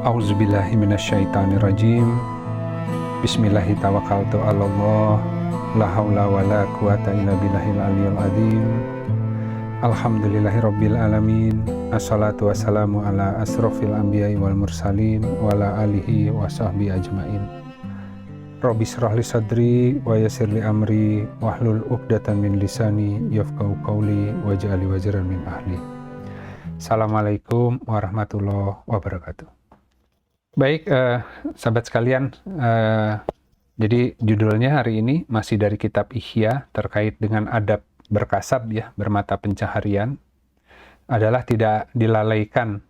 A'udzubillahi minasyaitonirrajim. Bismillahirrahmanirrahim. La haula wala quwata illa billahil aliyyil azim. Alhamdulillahirabbil alamin. Assalatu wassalamu ala asrofil anbiya'i wal mursalin wa ala alihi wa sahbihi ajmain. Rabbi shrah li sadri wa yassir li amri wahlul 'uqdatam min lisani yafqahu qawli waj'al li wazran min ahli. Assalamualaikum warahmatullahi wabarakatuh. Baik, sahabat sekalian, jadi judulnya hari ini masih dari kitab Ihya terkait dengan adab berkasab ya, bermata pencaharian, adalah tidak dilalaikan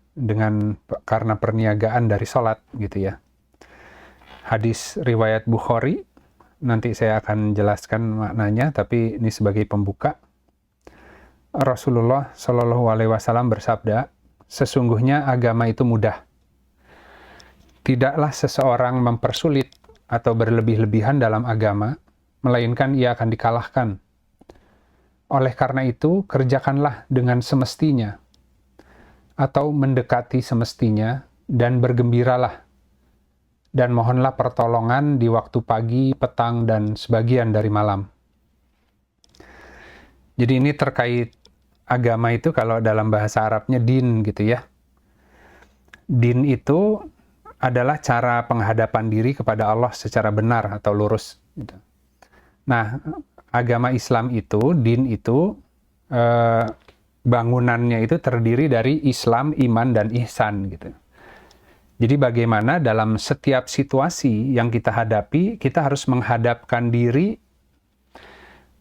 karena perniagaan dari sholat gitu ya. Hadis riwayat Bukhari, nanti saya akan jelaskan maknanya, tapi ini sebagai pembuka. Rasulullah Shallallahu Alaihi Wasallam bersabda, sesungguhnya agama itu mudah. Tidaklah seseorang mempersulit atau berlebih-lebihan dalam agama, melainkan ia akan dikalahkan. Oleh karena itu, kerjakanlah dengan semestinya, atau mendekati semestinya, dan bergembiralah. Dan mohonlah pertolongan di waktu pagi, petang, dan sebagian dari malam. Jadi ini terkait agama itu, kalau dalam bahasa Arabnya din gitu ya. Din itu adalah cara penghadapan diri kepada Allah secara benar atau lurus. Nah, agama Islam itu, din itu, bangunannya itu terdiri dari Islam, iman, dan ihsan gitu. Jadi bagaimana dalam setiap situasi yang kita hadapi, kita harus menghadapkan diri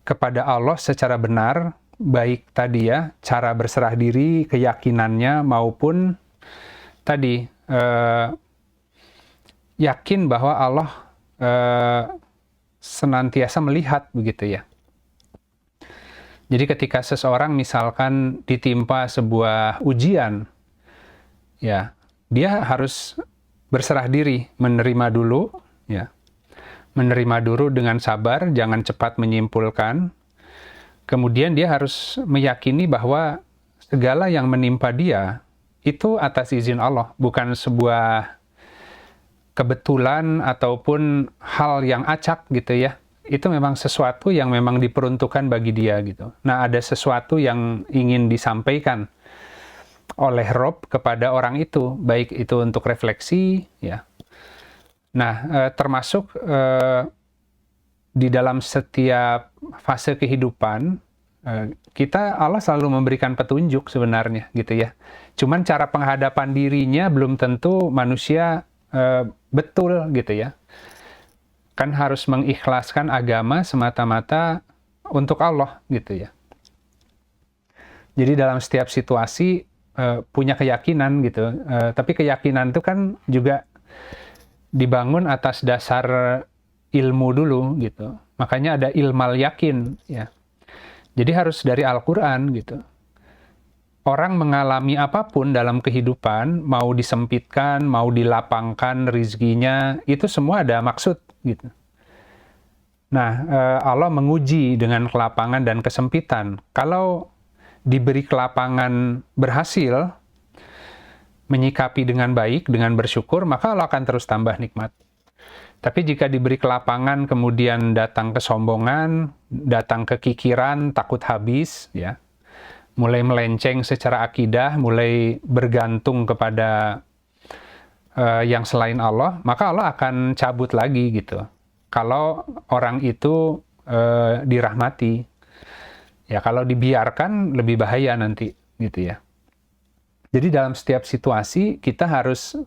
kepada Allah secara benar, baik tadi ya, cara berserah diri, keyakinannya, maupun tadi, yakin bahwa Allah senantiasa melihat begitu ya. Jadi ketika seseorang misalkan ditimpa sebuah ujian, ya dia harus berserah diri, menerima dulu, ya, menerima dulu dengan sabar, jangan cepat menyimpulkan. Kemudian dia harus meyakini bahwa segala yang menimpa dia itu atas izin Allah, bukan sebuah kebetulan ataupun hal yang acak gitu ya. Itu memang sesuatu yang memang diperuntukkan bagi dia gitu. Nah, ada sesuatu yang ingin disampaikan oleh Rob kepada orang itu, baik itu untuk refleksi ya. Nah, termasuk di dalam setiap fase kehidupan kita, Allah selalu memberikan petunjuk sebenarnya gitu ya. Cuman cara penghadapan dirinya belum tentu manusia betul gitu ya. Kan harus mengikhlaskan agama semata-mata untuk Allah gitu ya. Jadi dalam setiap situasi punya keyakinan gitu. Tapi keyakinan itu kan juga dibangun atas dasar ilmu dulu gitu. Makanya ada ilmal yakin ya. Jadi harus dari Al-Quran gitu. Orang mengalami apapun dalam kehidupan, mau disempitkan, mau dilapangkan rezekinya, itu semua ada maksud gitu. Nah, Allah menguji dengan kelapangan dan kesempitan. Kalau diberi kelapangan berhasil, menyikapi dengan baik, dengan bersyukur, maka Allah akan terus tambah nikmat. Tapi jika diberi kelapangan, kemudian datang kesombongan, datang kekikiran, takut habis, ya, mulai melenceng secara akidah, mulai bergantung kepada yang selain Allah, maka Allah akan cabut lagi gitu. Kalau orang itu dirahmati, ya kalau dibiarkan lebih bahaya nanti gitu ya. Jadi dalam setiap situasi kita harus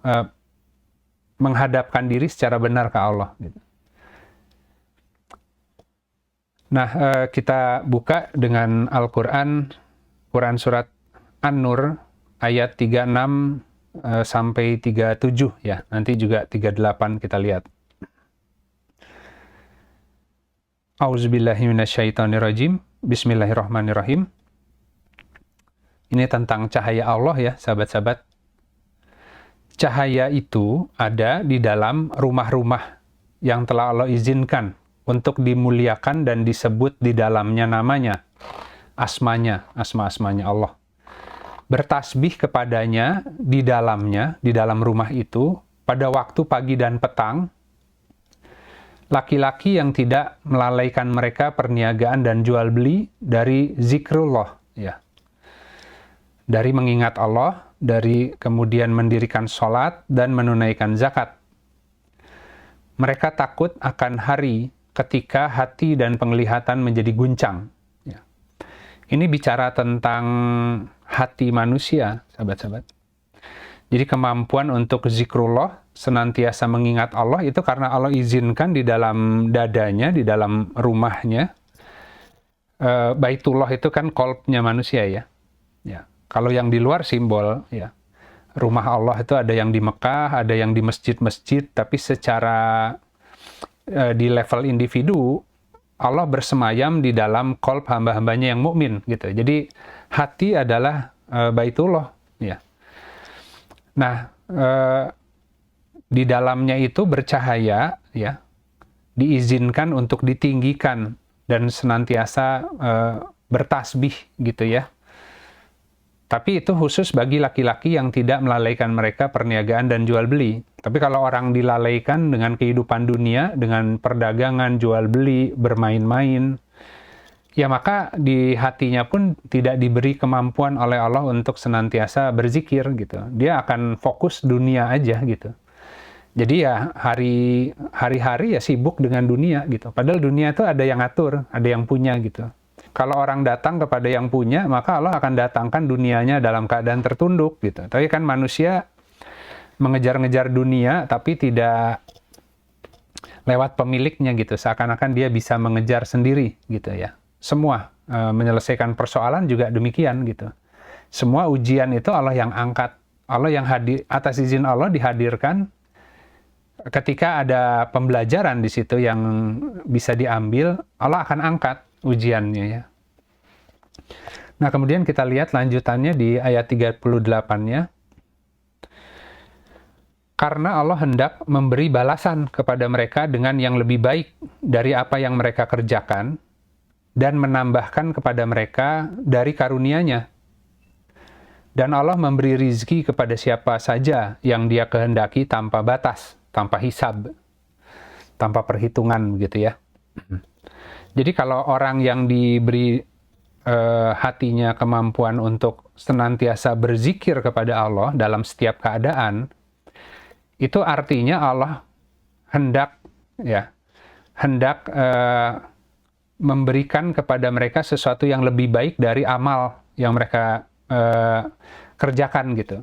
menghadapkan diri secara benar ke Allah gitu. Nah, kita buka dengan Al-Quran, Quran Surat An-Nur ayat 36 sampai 37 ya. Nanti juga 38 kita lihat. A'udzubillahi minasyaitonirrajim. Bismillahirrahmanirrahim. Ini tentang cahaya Allah ya, sahabat-sahabat. Cahaya itu ada di dalam rumah-rumah yang telah Allah izinkan untuk dimuliakan dan disebut di dalamnya namanya, asmanya, asma-asmanya Allah. bertasbih kepadanya di dalamnya, di dalam rumah itu, pada waktu pagi dan petang, laki-laki yang tidak melalaikan mereka perniagaan dan jual beli dari zikrullah, ya. Dari mengingat Allah, dari kemudian mendirikan sholat dan menunaikan zakat. Mereka takut akan hari ketika hati dan penglihatan menjadi guncang. Ya. Ini bicara tentang hati manusia, sahabat-sahabat. Jadi kemampuan untuk zikrullah, senantiasa mengingat Allah, itu karena Allah izinkan di dalam dadanya, di dalam rumahnya. Baitullah itu kan qalbnya manusia, ya. Ya. Kalau yang di luar simbol, ya. Rumah Allah itu ada yang di Mekah, ada yang di masjid-masjid, tapi secara di level individu, Allah bersemayam di dalam qalb hamba-hambanya yang mukmin, gitu. Jadi hati adalah baitullah, ya. Nah, di dalamnya itu bercahaya, ya, diizinkan untuk ditinggikan dan senantiasa bertasbih, gitu ya. Tapi itu khusus bagi laki-laki yang tidak melalaikan mereka perniagaan dan jual beli. Tapi kalau orang dilalaikan dengan kehidupan dunia, dengan perdagangan, jual beli, bermain-main, ya maka di hatinya pun tidak diberi kemampuan oleh Allah untuk senantiasa berzikir, gitu. Dia akan fokus dunia aja, gitu. Jadi ya hari-hari ya sibuk dengan dunia, gitu. Padahal dunia itu ada yang ngatur, ada yang punya, gitu. Kalau orang datang kepada yang punya, maka Allah akan datangkan dunianya dalam keadaan tertunduk, gitu. Tapi kan manusia mengejar-ngejar dunia, tapi tidak lewat pemiliknya, gitu. Seakan-akan dia bisa mengejar sendiri, gitu ya. Semua menyelesaikan persoalan juga demikian, gitu. Semua ujian itu Allah yang angkat. Allah yang atas izin Allah dihadirkan ketika ada pembelajaran di situ yang bisa diambil, Allah akan angkat ujiannya, ya. Nah, kemudian kita lihat lanjutannya di ayat 38-nya. Karena Allah hendak memberi balasan kepada mereka dengan yang lebih baik dari apa yang mereka kerjakan, dan menambahkan kepada mereka dari karunia-Nya. Dan Allah memberi rizki kepada siapa saja yang Dia kehendaki tanpa batas, tanpa hisab, tanpa perhitungan, gitu ya. Jadi kalau orang yang diberi hatinya kemampuan untuk senantiasa berzikir kepada Allah dalam setiap keadaan, itu artinya Allah hendak memberikan kepada mereka sesuatu yang lebih baik dari amal yang mereka kerjakan, gitu.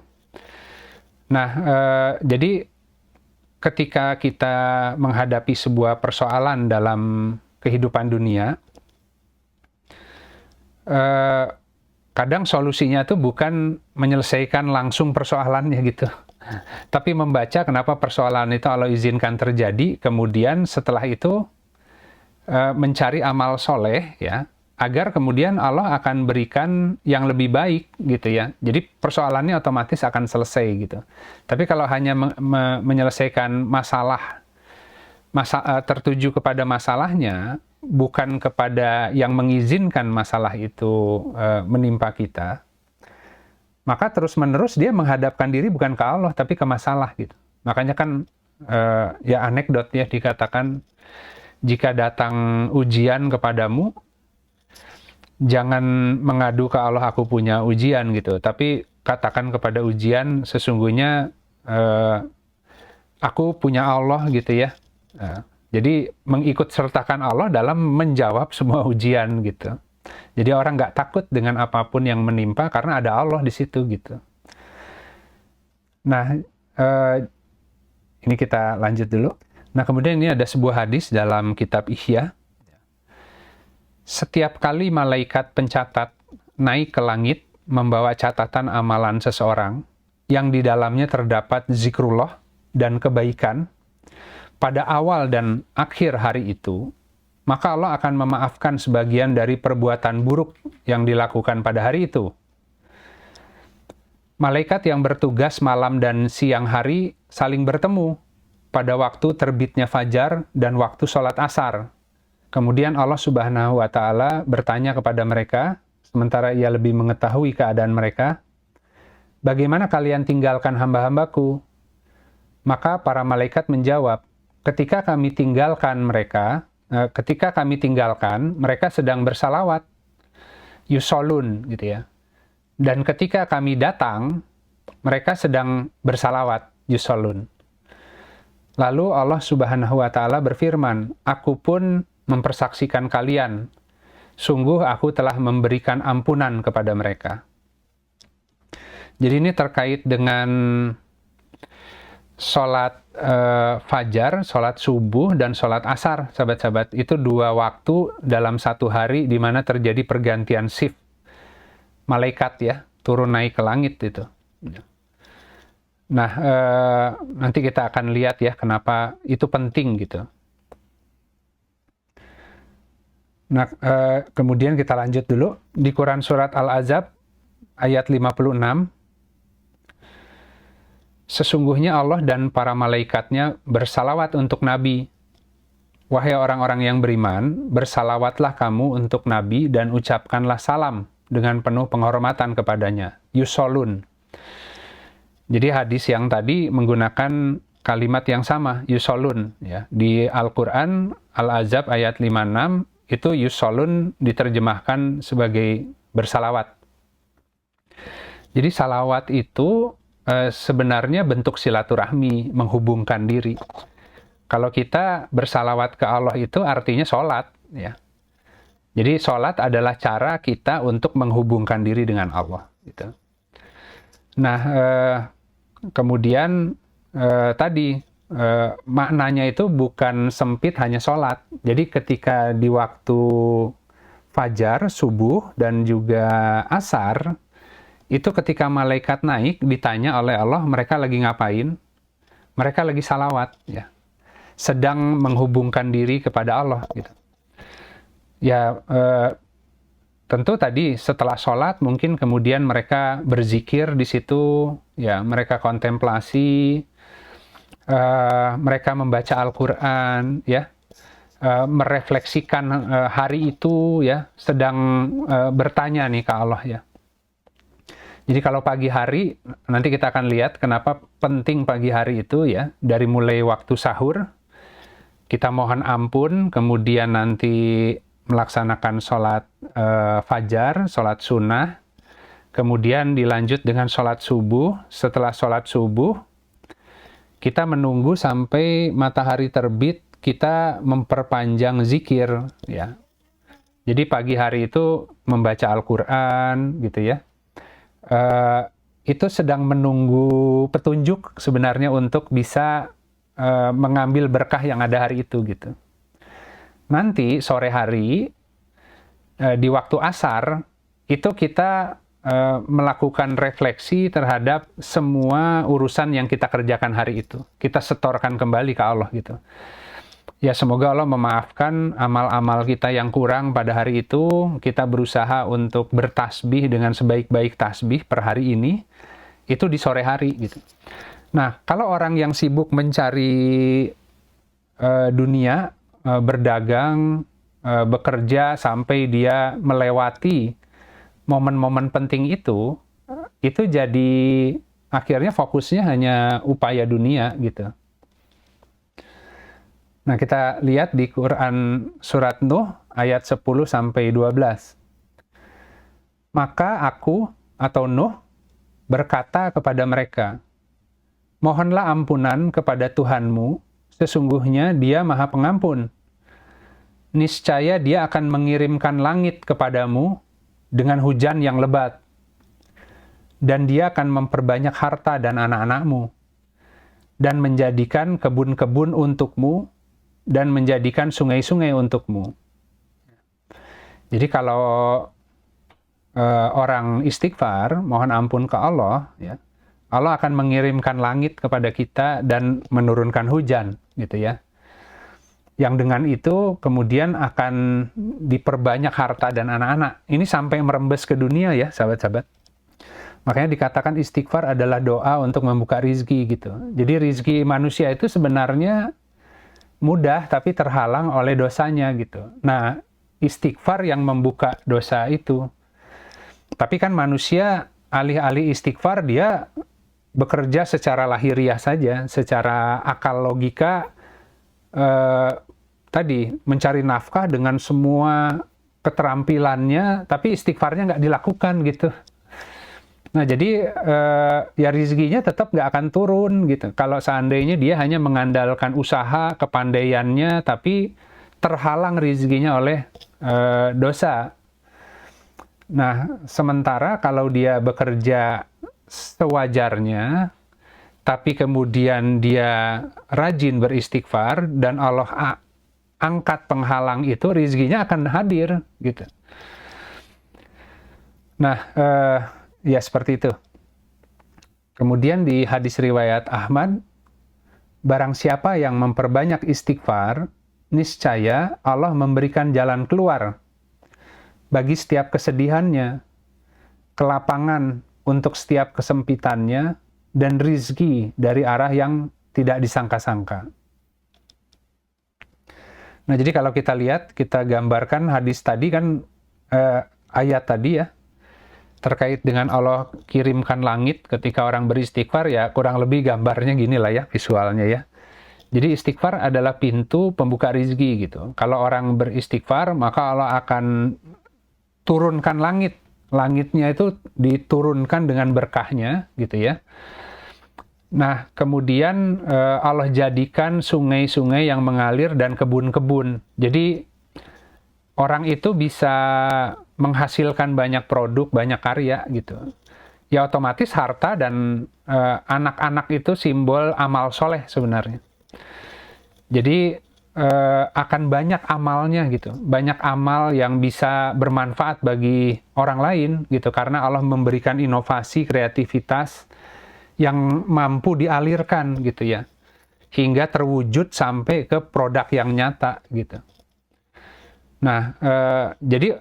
Nah, jadi ketika kita menghadapi sebuah persoalan dalam kehidupan dunia, kadang solusinya tuh bukan menyelesaikan langsung persoalannya, gitu. Tapi membaca kenapa persoalan itu Allah izinkan terjadi, kemudian setelah itu mencari amal soleh, ya, agar kemudian Allah akan berikan yang lebih baik, gitu ya. Jadi persoalannya otomatis akan selesai, gitu. Tapi kalau hanya menyelesaikan masalah tertuju kepada masalahnya, bukan kepada yang mengizinkan masalah itu menimpa kita, maka terus-menerus dia menghadapkan diri bukan ke Allah, tapi ke masalah, gitu. Makanya kan ya anekdot ya, dikatakan jika datang ujian kepadamu, jangan mengadu ke Allah, aku punya ujian, gitu. Tapi katakan kepada ujian, sesungguhnya aku punya Allah, gitu ya. Jadi mengikut sertakan Allah dalam menjawab semua ujian, gitu. Jadi orang nggak takut dengan apapun yang menimpa karena ada Allah di situ, gitu. Nah, ini kita lanjut dulu. Nah, kemudian ini ada sebuah hadis dalam kitab Ihya. Setiap kali malaikat pencatat naik ke langit membawa catatan amalan seseorang yang di dalamnya terdapat zikrullah dan kebaikan pada awal dan akhir hari itu, maka Allah akan memaafkan sebagian dari perbuatan buruk yang dilakukan pada hari itu. Malaikat yang bertugas malam dan siang hari saling bertemu pada waktu terbitnya fajar dan waktu sholat asar. Kemudian Allah Subhanahu wa Ta'ala bertanya kepada mereka, sementara Ia lebih mengetahui keadaan mereka, bagaimana kalian tinggalkan hamba-hambaku? Maka para malaikat menjawab, ketika kami tinggalkan, mereka sedang bersalawat, yusolun, gitu ya. Dan ketika kami datang, mereka sedang bersalawat, yusolun. Lalu Allah Subhanahu wa Ta'ala berfirman, aku pun mempersaksikan kalian, sungguh aku telah memberikan ampunan kepada mereka. Jadi ini terkait dengan sholat fajar, sholat subuh, dan sholat asar, sahabat-sahabat. Itu 2 waktu dalam satu hari di mana terjadi pergantian shift. Malaikat ya, turun naik ke langit itu. Nah, nanti kita akan lihat ya kenapa itu penting gitu. Nah, kemudian kita lanjut dulu. Di Quran Surat Al-Ahzab, ayat 56. Sesungguhnya Allah dan para malaikatnya bersalawat untuk Nabi. Wahai orang-orang yang beriman, bersalawatlah kamu untuk Nabi dan ucapkanlah salam dengan penuh penghormatan kepadanya. Yusolun. Jadi hadis yang tadi menggunakan kalimat yang sama, yusolun. Ya. Di Al-Quran, Al-Ahzab ayat 56, itu yusolun diterjemahkan sebagai bersalawat. Jadi salawat itu sebenarnya bentuk silaturahmi, menghubungkan diri. Kalau kita bersalawat ke Allah itu artinya sholat. Ya. Jadi sholat adalah cara kita untuk menghubungkan diri dengan Allah. Gitu. Nah, kemudian tadi maknanya itu bukan sempit hanya sholat. Jadi ketika di waktu fajar, subuh, dan juga asar, itu ketika malaikat naik ditanya oleh Allah, mereka lagi ngapain? Mereka lagi salawat, ya, sedang menghubungkan diri kepada Allah. Gitu. Ya, tentu tadi setelah sholat mungkin kemudian mereka berzikir di situ, ya, mereka kontemplasi, mereka membaca Al-Quran, ya, merefleksikan hari itu, ya, sedang bertanya nih ke Allah, ya. Jadi kalau pagi hari, nanti kita akan lihat kenapa penting pagi hari itu, ya, dari mulai waktu sahur, kita mohon ampun, kemudian nanti melaksanakan sholat fajar, sholat sunnah, kemudian dilanjut dengan sholat subuh. Setelah sholat subuh, kita menunggu sampai matahari terbit, kita memperpanjang zikir, ya. Jadi pagi hari itu membaca Al-Quran, gitu ya. Itu sedang menunggu petunjuk sebenarnya untuk bisa mengambil berkah yang ada hari itu, gitu. Nanti sore hari di waktu asar itu kita melakukan refleksi terhadap semua urusan yang kita kerjakan hari itu. Kita setorkan kembali ke Allah, gitu. Ya, semoga Allah memaafkan amal-amal kita yang kurang pada hari itu. Kita berusaha untuk bertasbih dengan sebaik-baik tasbih per hari ini. Itu di sore hari, gitu. Nah, kalau orang yang sibuk mencari dunia, berdagang, bekerja sampai dia melewati momen-momen penting itu jadi akhirnya fokusnya hanya upaya dunia, gitu. Nah, kita lihat di Quran Surat Nuh ayat 10-12. Maka aku atau Nuh berkata kepada mereka, mohonlah ampunan kepada Tuhanmu, sesungguhnya Dia Maha Pengampun. Niscaya Dia akan mengirimkan langit kepadamu dengan hujan yang lebat, dan Dia akan memperbanyak harta dan anak-anakmu, dan menjadikan kebun-kebun untukmu, dan menjadikan sungai-sungai untukmu. Jadi kalau orang istighfar, mohon ampun ke Allah, ya, Allah akan mengirimkan langit kepada kita dan menurunkan hujan, gitu ya. Yang dengan itu kemudian akan diperbanyak harta dan anak-anak. Ini sampai merembes ke dunia, ya, sahabat-sahabat. Makanya dikatakan istighfar adalah doa untuk membuka rizki, gitu. Jadi rizki manusia itu sebenarnya mudah, tapi terhalang oleh dosanya, gitu. Nah, istighfar yang membuka dosa itu. Tapi kan manusia alih-alih istighfar dia bekerja secara lahiriah saja, secara akal logika, tadi mencari nafkah dengan semua keterampilannya, tapi istighfarnya nggak dilakukan gitu. Nah, jadi ya rizkinya tetap nggak akan turun gitu. Kalau seandainya dia hanya mengandalkan usaha, kepandaiannya, tapi terhalang rizkinya oleh dosa. Nah, sementara kalau dia bekerja sewajarnya, tapi kemudian dia rajin beristighfar, dan Allah angkat penghalang itu, rizkinya akan hadir gitu. Nah, ya seperti itu. Kemudian di hadis riwayat Ahmad, barang siapa yang memperbanyak istighfar, niscaya Allah memberikan jalan keluar bagi setiap kesedihannya, kelapangan untuk setiap kesempitannya, dan rizki dari arah yang tidak disangka-sangka. Nah, jadi kalau kita lihat, kita gambarkan hadis tadi kan, ayat tadi ya, terkait dengan Allah kirimkan langit ketika orang beristighfar, ya kurang lebih gambarnya gini lah ya, visualnya ya. Jadi istighfar adalah pintu pembuka rizki gitu. Kalau orang beristighfar, maka Allah akan turunkan langit. Langitnya itu diturunkan dengan berkahnya gitu ya. Nah, kemudian Allah jadikan sungai-sungai yang mengalir dan kebun-kebun. Jadi orang itu bisa menghasilkan banyak produk, banyak karya gitu. Ya otomatis harta dan anak-anak itu simbol amal soleh sebenarnya. Jadi akan banyak amalnya gitu, banyak amal yang bisa bermanfaat bagi orang lain gitu, karena Allah memberikan inovasi, kreativitas yang mampu dialirkan gitu ya, hingga terwujud sampai ke produk yang nyata gitu. Nah, jadi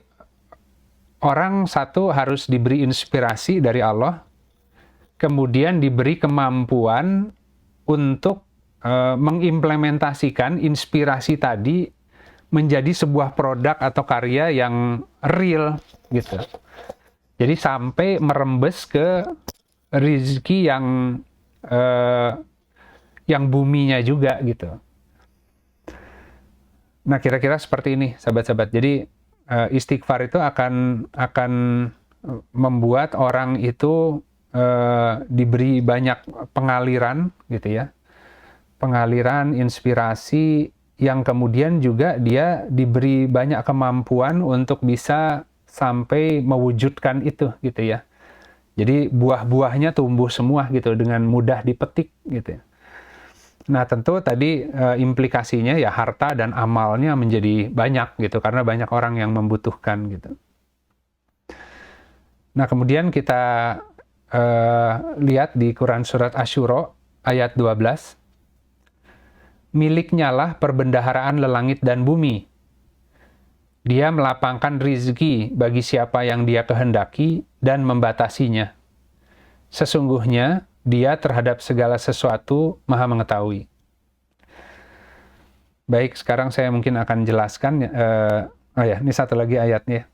orang satu harus diberi inspirasi dari Allah, kemudian diberi kemampuan untuk mengimplementasikan inspirasi tadi menjadi sebuah produk atau karya yang real gitu. Jadi sampai merembes ke rezeki yang buminya juga gitu. Nah, kira-kira seperti ini, sahabat-sahabat. Jadi istighfar itu akan membuat orang itu diberi banyak pengaliran gitu ya. Pengaliran, inspirasi, yang kemudian juga dia diberi banyak kemampuan untuk bisa sampai mewujudkan itu gitu ya. Jadi buah-buahnya tumbuh semua gitu dengan mudah dipetik gitu. Nah, tentu tadi implikasinya ya harta dan amalnya menjadi banyak gitu, karena banyak orang yang membutuhkan gitu. Nah, kemudian kita lihat di Quran Surat Asy-Syura ayat 12. Miliknya lah perbendaharaan lelangit dan bumi. Dia melapangkan rizki bagi siapa yang dia kehendaki dan membatasinya. Sesungguhnya dia terhadap segala sesuatu maha mengetahui. Baik, sekarang saya mungkin akan jelaskan. Ini satu lagi ayatnya.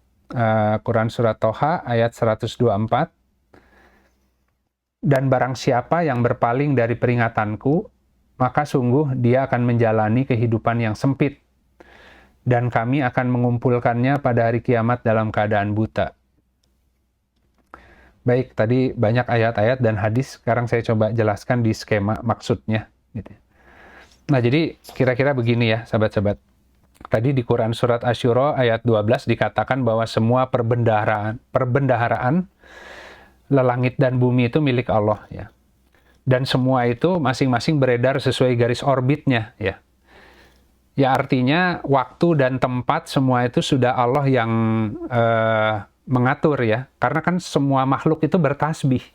Quran Surat Toha ayat 124. Dan barang siapa yang berpaling dari peringatanku, maka sungguh dia akan menjalani kehidupan yang sempit, dan kami akan mengumpulkannya pada hari kiamat dalam keadaan buta. Baik, tadi banyak ayat-ayat dan hadis, sekarang saya coba jelaskan di skema maksudnya. Gitu. Nah, jadi kira-kira begini ya, sahabat-sahabat. Tadi di Quran Surat Asy-Syura ayat 12 dikatakan bahwa semua perbendaharaan lelangit dan bumi itu milik Allah ya. Dan semua itu masing-masing beredar sesuai garis orbitnya ya. Ya artinya waktu dan tempat semua itu sudah Allah yang mengatur ya. Karena kan semua makhluk itu bertasbih.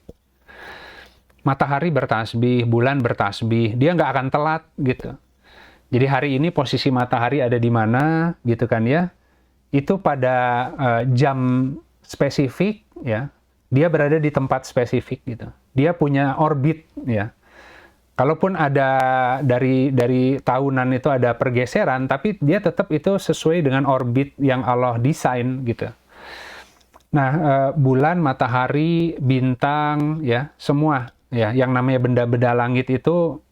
Matahari bertasbih, bulan bertasbih, dia nggak akan telat gitu. Jadi hari ini posisi matahari ada di mana gitu kan ya. Itu pada jam spesifik ya. Dia berada di tempat spesifik gitu. Dia punya orbit ya. Kalaupun ada dari tahunan itu ada pergeseran, tapi dia tetap itu sesuai dengan orbit yang Allah desain gitu. Nah, bulan, matahari, bintang, ya, semua, ya, yang namanya benda-benda langit itu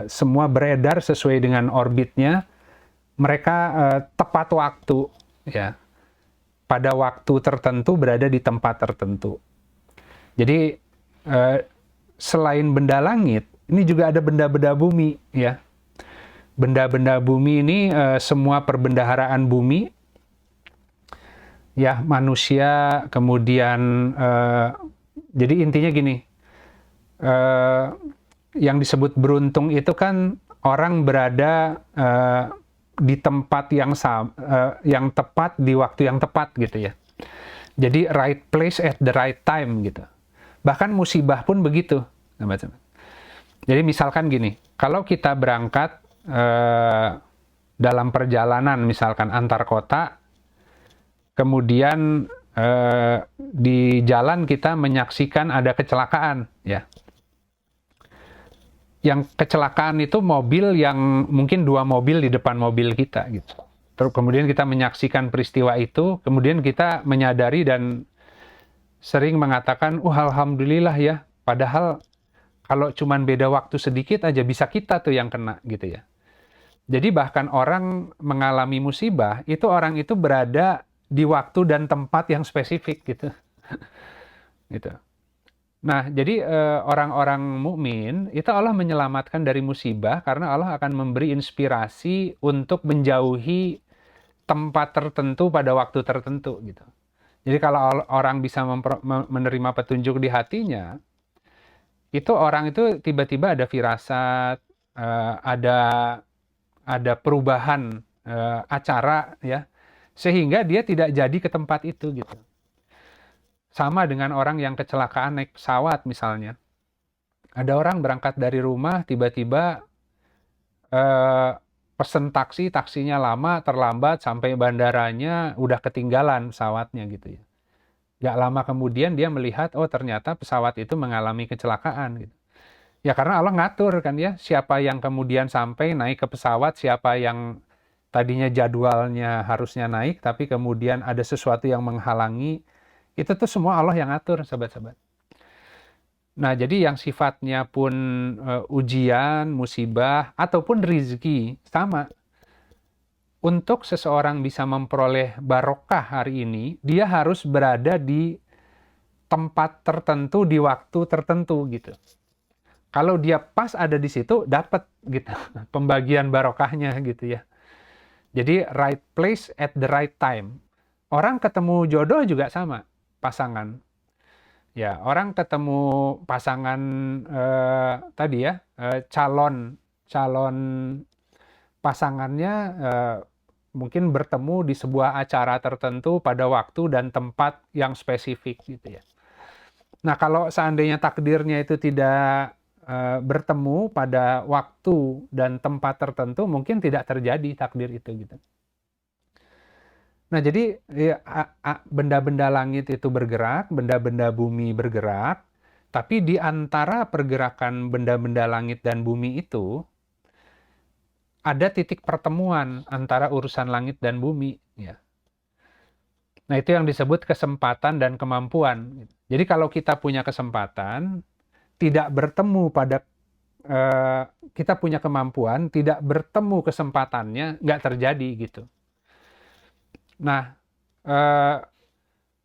semua beredar sesuai dengan orbitnya. Mereka tepat waktu, ya, pada waktu tertentu berada di tempat tertentu. Jadi selain benda langit, ini juga ada benda-benda bumi, ya. Benda-benda bumi ini semua perbendaharaan bumi, ya, manusia, kemudian jadi intinya gini, yang disebut beruntung itu kan orang berada di tempat yang tepat di waktu yang tepat gitu ya. Jadi right place at the right time gitu. Bahkan musibah pun begitu, teman-teman. Jadi misalkan gini, kalau kita berangkat dalam perjalanan misalkan antar kota, kemudian di jalan kita menyaksikan ada kecelakaan, ya. Yang kecelakaan itu mobil yang mungkin 2 mobil di depan mobil kita, gitu. Terus kemudian kita menyaksikan peristiwa itu, kemudian kita menyadari dan sering mengatakan, alhamdulillah ya, padahal kalau cuman beda waktu sedikit aja bisa kita tuh yang kena, gitu ya. Jadi bahkan orang mengalami musibah, itu orang itu berada di waktu dan tempat yang spesifik gitu. Gitu. Nah, jadi orang-orang mukmin itu Allah menyelamatkan dari musibah karena Allah akan memberi inspirasi untuk menjauhi tempat tertentu pada waktu tertentu gitu. Jadi kalau orang bisa menerima petunjuk di hatinya, itu orang itu tiba-tiba ada firasat, ada perubahan acara ya, sehingga dia tidak jadi ke tempat itu gitu. Sama dengan orang yang kecelakaan naik pesawat misalnya. Ada orang berangkat dari rumah, tiba-tiba pesen taksi, taksinya lama, terlambat, sampai bandaranya udah ketinggalan pesawatnya gitu ya. Gak lama kemudian dia melihat, ternyata pesawat itu mengalami kecelakaan gitu. Ya karena Allah ngatur kan ya, siapa yang kemudian sampai naik ke pesawat, siapa yang tadinya jadwalnya harusnya naik, tapi kemudian ada sesuatu yang menghalangi, itu tuh semua Allah yang ngatur, sahabat-sahabat. Nah, jadi yang sifatnya pun ujian, musibah, ataupun rizki, sama. Untuk seseorang bisa memperoleh barokah hari ini, dia harus berada di tempat tertentu, di waktu tertentu, gitu. Kalau dia pas ada di situ, dapat gitu pembagian barokahnya, gitu ya. Jadi, right place at the right time. Orang ketemu jodoh juga sama, pasangan. Ya, orang ketemu pasangan tadi ya, calon pasangannya mungkin bertemu di sebuah acara tertentu pada waktu dan tempat yang spesifik gitu ya. Nah, kalau seandainya takdirnya itu tidak bertemu pada waktu dan tempat tertentu, mungkin tidak terjadi takdir itu gitu. Nah, jadi ya, benda-benda langit itu bergerak, benda-benda bumi bergerak, tapi di antara pergerakan benda-benda langit dan bumi itu, ada titik pertemuan antara urusan langit dan bumi. Ya. Nah, itu yang disebut kesempatan dan kemampuan. Jadi kalau kita punya kesempatan, tidak bertemu pada kita punya kemampuan, tidak bertemu kesempatannya, nggak terjadi gitu. Nah,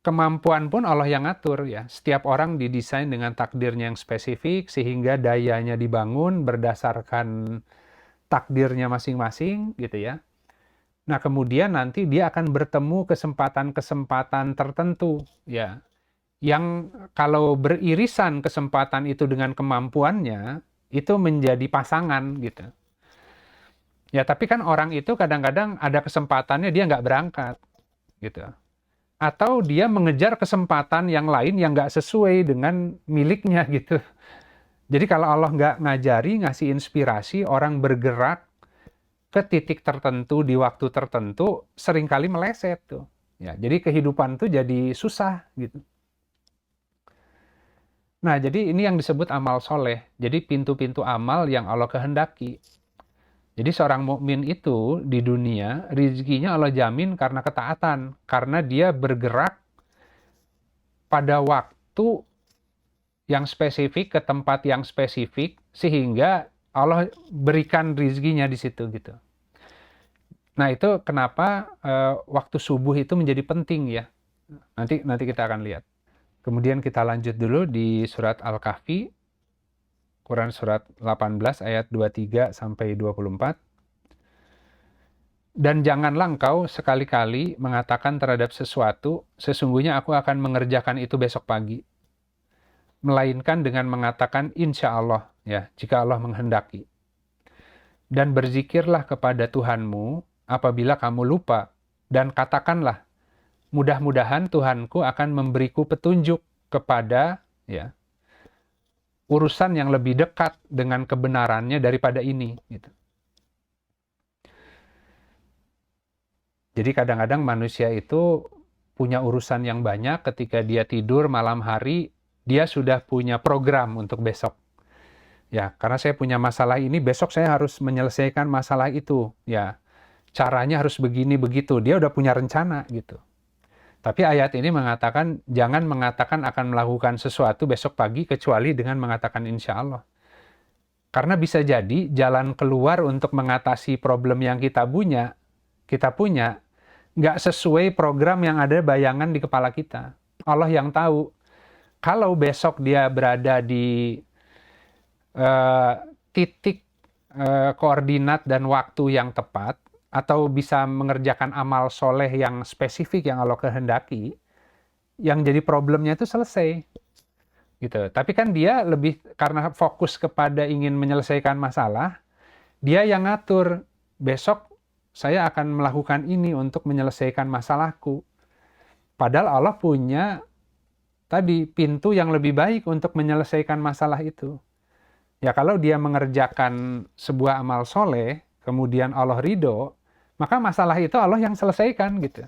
kemampuan pun Allah yang ngatur ya. Setiap orang didesain dengan takdirnya yang spesifik sehingga dayanya dibangun berdasarkan takdirnya masing-masing gitu ya. Nah, kemudian nanti dia akan bertemu kesempatan-kesempatan tertentu ya. Yang kalau beririsan kesempatan itu dengan kemampuannya, itu menjadi pasangan gitu. Ya, tapi kan orang itu kadang-kadang ada kesempatannya dia nggak berangkat gitu. Atau dia mengejar kesempatan yang lain yang nggak sesuai dengan miliknya gitu. Jadi kalau Allah nggak ngajari, ngasih inspirasi, orang bergerak ke titik tertentu di waktu tertentu, seringkali meleset tuh. Ya, jadi kehidupan tuh jadi susah gitu. Nah, jadi ini yang disebut amal soleh. Jadi pintu-pintu amal yang Allah kehendaki. Jadi seorang mukmin itu di dunia rezekinya Allah jamin karena ketaatan, karena dia bergerak pada waktu yang spesifik, ke tempat yang spesifik, sehingga Allah berikan rizkinya di situ gitu. Nah itu kenapa waktu subuh itu menjadi penting ya. Nanti kita akan lihat. Kemudian kita lanjut dulu di surat Al-Kahfi, Quran surat 18 ayat 23 sampai 24. Dan janganlah engkau sekali-kali mengatakan terhadap sesuatu, sesungguhnya aku akan mengerjakan itu besok pagi. Melainkan dengan mengatakan insya Allah, ya, jika Allah menghendaki. Dan berzikirlah kepada Tuhanmu apabila kamu lupa, dan katakanlah, mudah-mudahan Tuhanku akan memberiku petunjuk kepada ya urusan yang lebih dekat dengan kebenarannya daripada ini. Gitu. Jadi kadang-kadang manusia itu punya urusan yang banyak, ketika dia tidur malam hari, dia sudah punya program untuk besok. Ya, karena saya punya masalah ini, besok saya harus menyelesaikan masalah itu. Ya, caranya harus begini begitu. Dia udah punya rencana gitu. Tapi ayat ini mengatakan jangan mengatakan akan melakukan sesuatu besok pagi kecuali dengan mengatakan insya Allah. Karena bisa jadi jalan keluar untuk mengatasi problem yang kita punya nggak sesuai program yang ada bayangan di kepala kita. Allah yang tahu. Kalau besok dia berada di titik koordinat dan waktu yang tepat, atau bisa mengerjakan amal soleh yang spesifik yang Allah kehendaki, yang jadi problemnya itu selesai. Gitu. Tapi kan dia lebih, karena fokus kepada ingin menyelesaikan masalah, dia yang ngatur, besok saya akan melakukan ini untuk menyelesaikan masalahku. Padahal Allah punya tadi pintu yang lebih baik untuk menyelesaikan masalah itu. Ya kalau dia mengerjakan sebuah amal soleh, kemudian Allah ridho, maka masalah itu Allah yang selesaikan gitu.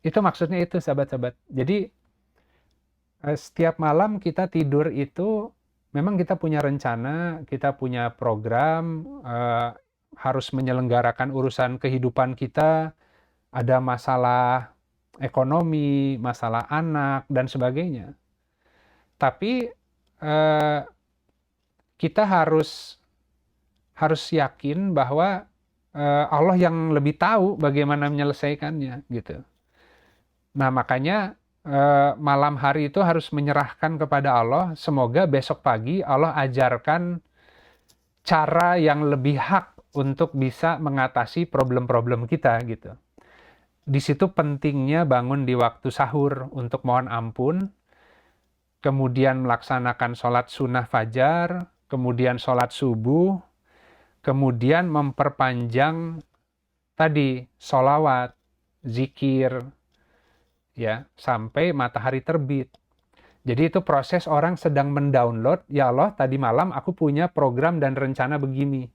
Itu maksudnya itu sahabat-sahabat. Jadi setiap malam kita tidur itu memang kita punya rencana, kita punya program, harus menyelenggarakan urusan kehidupan kita, ada masalah ekonomi, masalah anak, dan sebagainya. Tapi kita harus yakin bahwa Allah yang lebih tahu bagaimana menyelesaikannya gitu. Nah makanya malam hari itu harus menyerahkan kepada Allah. Semoga besok pagi Allah ajarkan cara yang lebih hak untuk bisa mengatasi problem-problem kita gitu. Di situ pentingnya bangun di waktu sahur untuk mohon ampun, kemudian melaksanakan sholat sunnah fajar, kemudian sholat subuh, kemudian memperpanjang tadi sholawat, zikir, ya sampai matahari terbit. Jadi itu proses orang sedang mendownload, ya Allah tadi malam aku punya program dan rencana begini.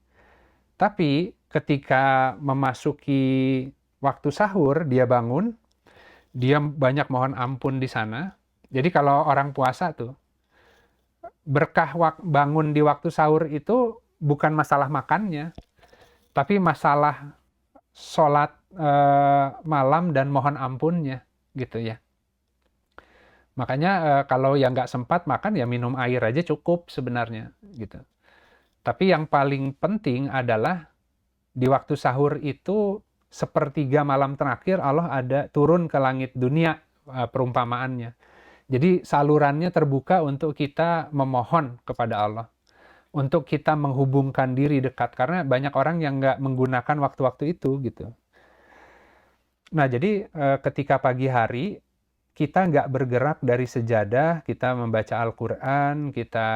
Tapi ketika memasuki waktu sahur, dia bangun, dia banyak mohon ampun di sana. Jadi kalau orang puasa tuh, berkah bangun di waktu sahur itu bukan masalah makannya, tapi masalah sholat malam dan mohon ampunnya, gitu ya. Makanya kalau yang nggak sempat makan ya minum air aja cukup sebenarnya, gitu. Tapi yang paling penting adalah di waktu sahur itu sepertiga malam terakhir Allah ada turun ke langit dunia perumpamaannya. Jadi salurannya terbuka untuk kita memohon kepada Allah. Untuk kita menghubungkan diri dekat. Karena banyak orang yang nggak menggunakan waktu-waktu itu gitu. Nah jadi ketika pagi hari kita nggak bergerak dari sejadah, kita membaca Al-Quran, kita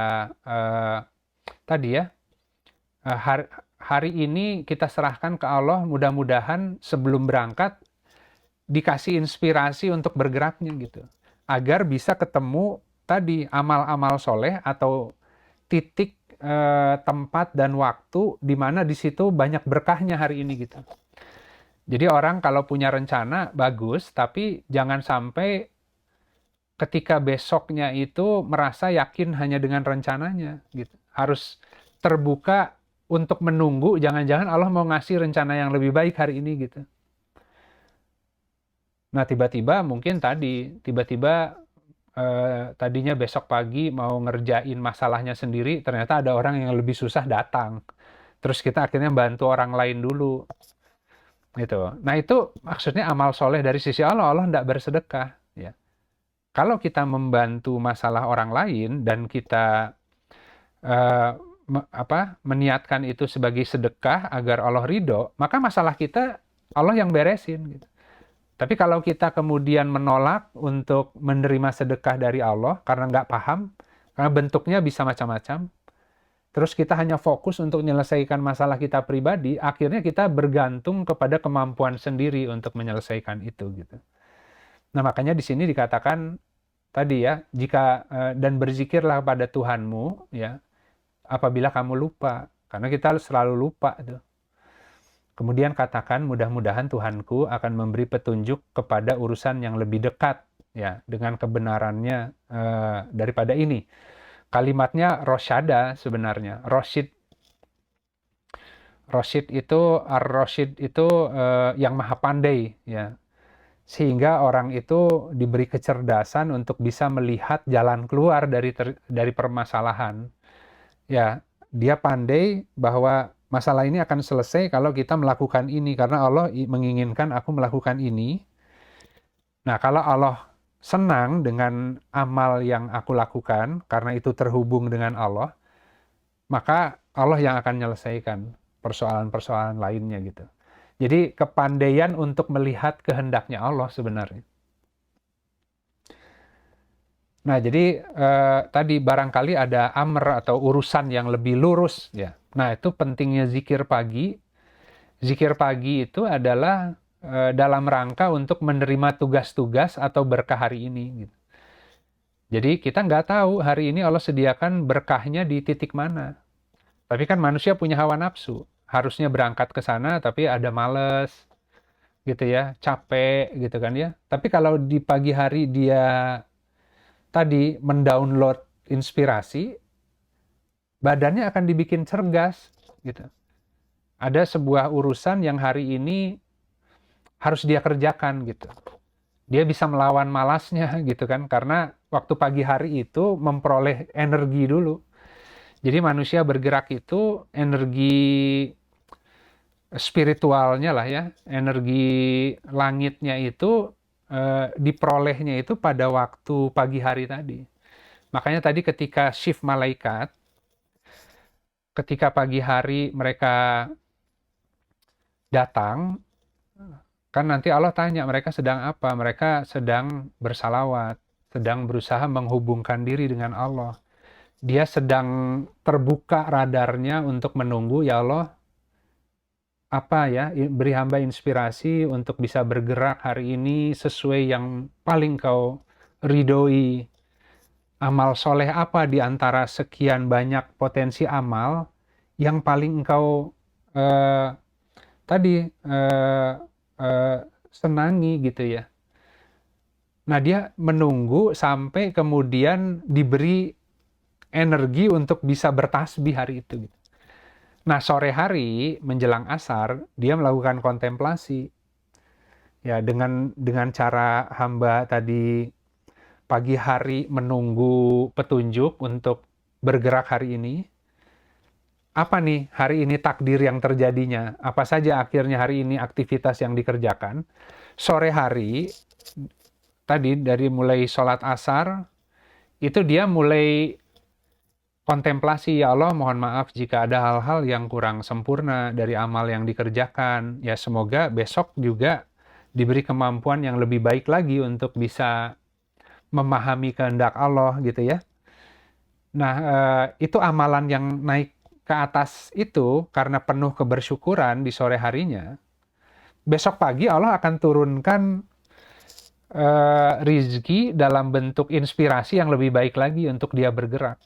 tadi ya, hari ini kita serahkan ke Allah, mudah-mudahan sebelum berangkat dikasih inspirasi untuk bergeraknya gitu. Agar bisa ketemu tadi amal-amal soleh atau titik tempat dan waktu di mana di situ banyak berkahnya hari ini gitu. Jadi orang kalau punya rencana bagus, tapi jangan sampai ketika besoknya itu merasa yakin hanya dengan rencananya gitu. Harus terbuka untuk menunggu, jangan-jangan Allah mau ngasih rencana yang lebih baik hari ini gitu. Nah, tiba-tiba mungkin tiba-tiba tadinya besok pagi mau ngerjain masalahnya sendiri, ternyata ada orang yang lebih susah datang. Terus kita akhirnya bantu orang lain dulu, gitu. Nah, itu maksudnya amal soleh dari sisi Allah. Allah tidak bersedekah, ya. Kalau kita membantu masalah orang lain dan kita eh, meniatkan itu sebagai sedekah agar Allah ridho, maka masalah kita Allah yang beresin, gitu. Tapi kalau kita kemudian menolak untuk menerima sedekah dari Allah karena nggak paham, karena bentuknya bisa macam-macam, terus kita hanya fokus untuk menyelesaikan masalah kita pribadi, akhirnya kita bergantung kepada kemampuan sendiri untuk menyelesaikan itu, gitu. Nah, makanya di sini dikatakan tadi ya, jika dan berzikirlah pada Tuhanmu, ya, apabila kamu lupa, karena kita selalu lupa itu. Kemudian katakan, mudah-mudahan Tuhanku akan memberi petunjuk kepada urusan yang lebih dekat, ya, dengan kebenarannya daripada ini. Kalimatnya rosyada sebenarnya. Rosyid itu, ar-rosyid itu yang maha pandai, ya. Sehingga orang itu diberi kecerdasan untuk bisa melihat jalan keluar dari permasalahan. Ya, dia pandai bahwa masalah ini akan selesai kalau kita melakukan ini, karena Allah menginginkan aku melakukan ini. Nah, kalau Allah senang dengan amal yang aku lakukan, karena itu terhubung dengan Allah, maka Allah yang akan menyelesaikan persoalan-persoalan lainnya, gitu. Jadi kepandaian untuk melihat kehendaknya Allah sebenarnya. Nah, jadi tadi barangkali ada amr atau urusan yang lebih lurus, ya. Nah, itu pentingnya zikir pagi. Zikir pagi itu adalah dalam rangka untuk menerima tugas-tugas atau berkah hari ini, gitu. Jadi kita nggak tahu hari ini Allah sediakan berkahnya di titik mana. Tapi kan manusia punya hawa nafsu. Harusnya berangkat ke sana, tapi ada males, gitu ya, capek, gitu kan ya. Tapi kalau di pagi hari dia tadi mendownload inspirasi, badannya akan dibikin cergas, gitu. Ada sebuah urusan yang hari ini harus dia kerjakan, gitu. Dia bisa melawan malasnya, gitu kan, karena waktu pagi hari itu memperoleh energi dulu. Jadi manusia bergerak itu energi spiritualnya lah ya, energi langitnya itu diperolehnya itu pada waktu pagi hari tadi. Makanya tadi ketika shift malaikat, ketika pagi hari mereka datang, kan nanti Allah tanya mereka sedang apa? Mereka sedang bersalawat, sedang berusaha menghubungkan diri dengan Allah. Dia sedang terbuka radarnya untuk menunggu, ya Allah, apa ya, beri hamba inspirasi untuk bisa bergerak hari ini sesuai yang paling kau ridhoi. Amal soleh apa di antara sekian banyak potensi amal yang paling engkau eh, tadi senangi, gitu ya. Nah, dia menunggu sampai kemudian diberi energi untuk bisa bertasbih hari itu, gitu. Nah, sore hari menjelang asar dia melakukan kontemplasi. Ya, dengan cara hamba tadi pagi hari menunggu petunjuk untuk bergerak hari ini. Apa nih hari ini takdir yang terjadinya? Apa saja akhirnya hari ini aktivitas yang dikerjakan? Sore hari tadi dari mulai sholat asar itu dia mulai kontemplasi, ya Allah, mohon maaf jika ada hal-hal yang kurang sempurna dari amal yang dikerjakan. Ya, semoga besok juga diberi kemampuan yang lebih baik lagi untuk bisa memahami kehendak Allah, gitu ya. Nah, itu amalan yang naik ke atas itu karena penuh kebersyukuran di sore harinya. Besok pagi Allah akan turunkan rizki dalam bentuk inspirasi yang lebih baik lagi untuk dia bergerak.